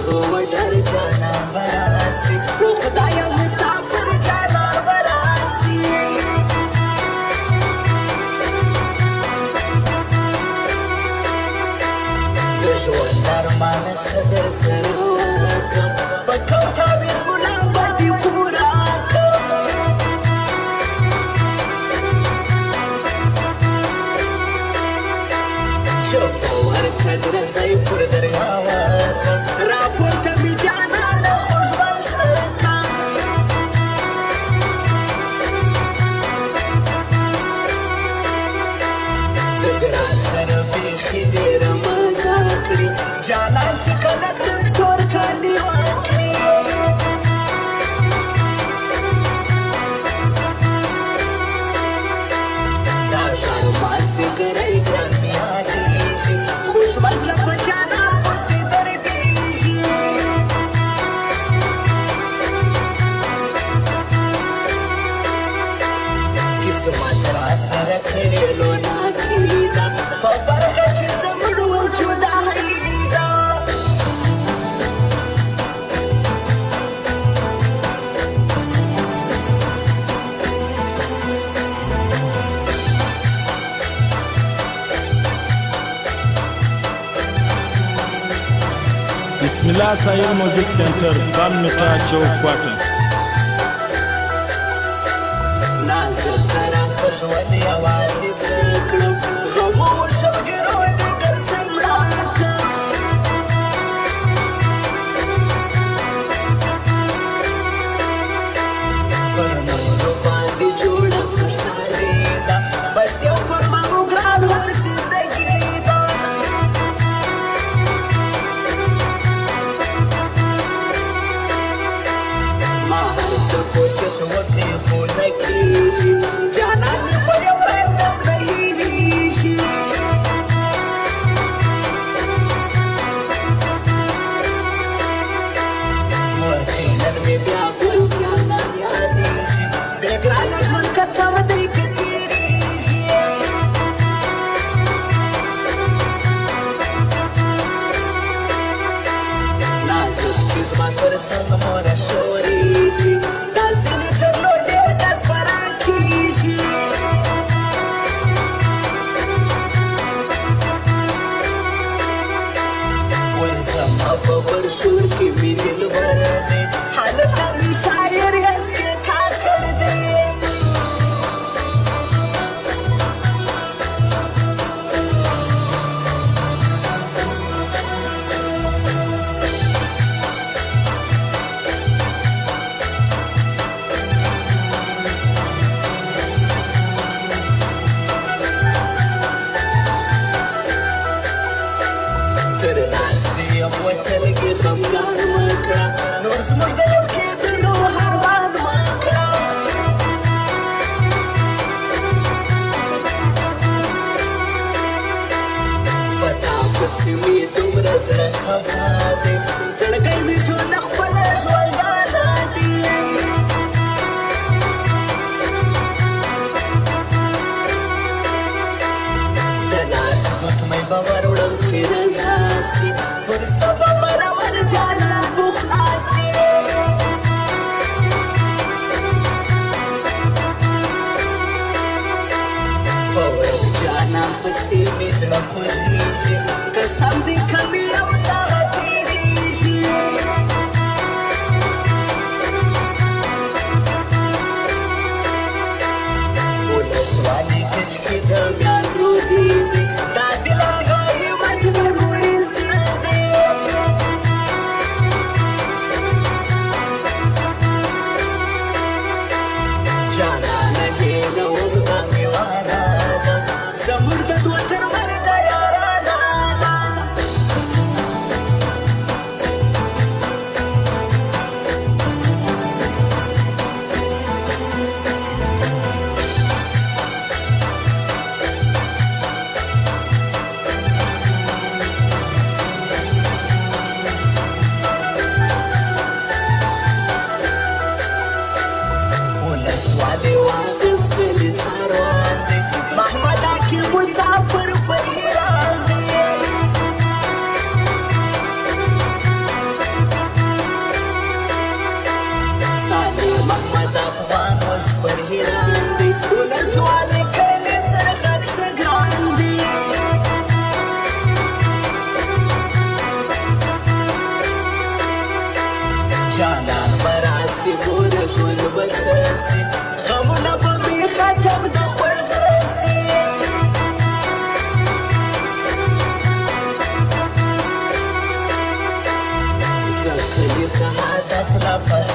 وډر جانا براسي او خدایا مسافر جانا براسي د ژوند ارمان صدر سره وکم په کوم تعویض مولا باندې پورا کم چوپه ورکړه رسۍ پر دریاب کم راپورته مې جانا له خوږمن زړه کم د ګران سره بیخي ډېره مزه کړي جانان چې کله تک تور کالي وکړي دا ژړ مازدیګری ګران مې یادېږي خوږمن زړه په جانان پسې دردېږي قسمت راسره کړې لوناکي ده په برخه چې زموږ اوس جدایي ده بسم الله سایر موزیک سنټر بال میټا چوک کوټه نازک راسه ژوند یوازې څه کړم خاموش او ګرو دې ګرځم راکړم پر نورو باندې جوړه خوشحالي ده بس یو فرمان و ګران ور زندګي ده ما هر څه کوشش وکړې خو نه کېږي جانان مې په یو رنګم نه هېرېږي ورته نن مې بیا ګل جانان یادېږي بې ګرانه ژوند که سم دی که تېرېږي نازک چې زما تر څنګ موره شورېږي دا ځینې تر نور ډېر دسپران کېږي ولې زما په برشور کې مینې لمر دی هلته مې شاعر یاس کې کار کړ دی تر ناستې یم وطنګې خفګان مه کړه نور زموږ د یو کېدلو ارمان مه کړه په تا پسې مې دومره زړه خفا دی زړګی مې ټوله خپله ژوندانه دي د لاس ګوتمۍ به ور وړم چې رضا سي پر سبا برابر جانان پخلا سي په ورک جانان پسې مې زړه خوږېږي قسم دې که مې یو ساعت تېرېږي ولسوالۍ کچ کې د میان رودي دی دا دل غایمت مې ګوري زړه دی جانانه هېروم دا مې وعده ده زموږ د دوه تر مرګه یارانه جانان براسي ګور ژوند بشسي غمونه به مې ختم د خوږ زړه سي زلزلې سعادت لا پس